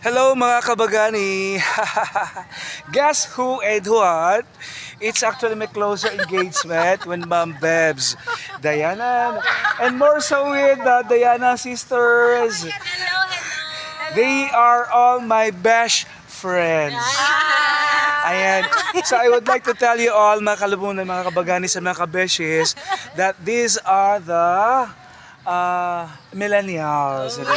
Hello mga kabagani! Guess who and what? It's actually my closer engagement with Ma'am Bebs, Diana, and more so with the Diana sisters. They are all my best friends. Ayan. So I would like to tell you all, mga kalumunan, mga kabagani sa mga kabeshes, that these are the millennials. Diba?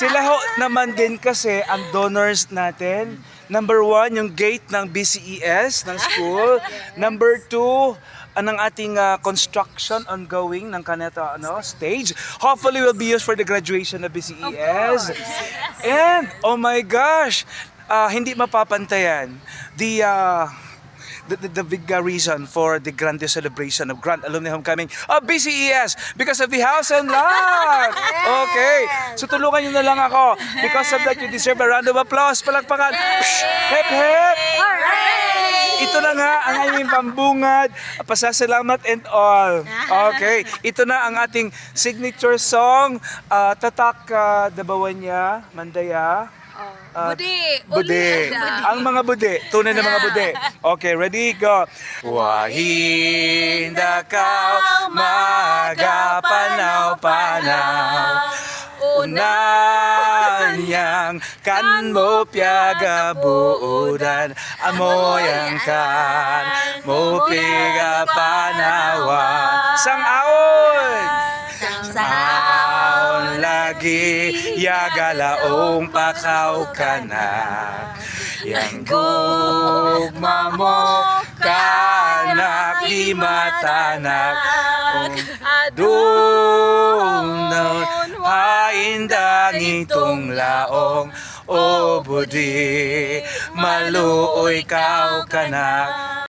Sila ho naman din kasi ang donors natin. Number 1, yung gate ng BCES, ng school. Number 2, ng ating construction ongoing ng kaneta stage. Hopefully will be used for the graduation of BCES. And, oh my gosh, hindi mapapantayan. The big reason for the grand celebration of Grand Alumni Homecoming of BCES because of the house and lot. Okay. So tulungan nyo na lang ako. Because of that, you deserve a round of applause. Palakpakan. Hep, hep. Ito na nga ang aming pambungad, pasasalamat and all. Okay. Ito na ang ating signature song. Tatak Dabawanya, Mandaya. Budi. Ang mga budi. Tunay na mga budi. Okay, ready? Go. Wahinda ka magapanaw-panaw unanyang kan mo piyaga buudan amoyang kan mo piyaga panawa sang-aon sang-aon lagi yagalaong pakaw ka na yang gugma mo kanak di matanak adun haindang itong laong o budi maluoy kaw kanak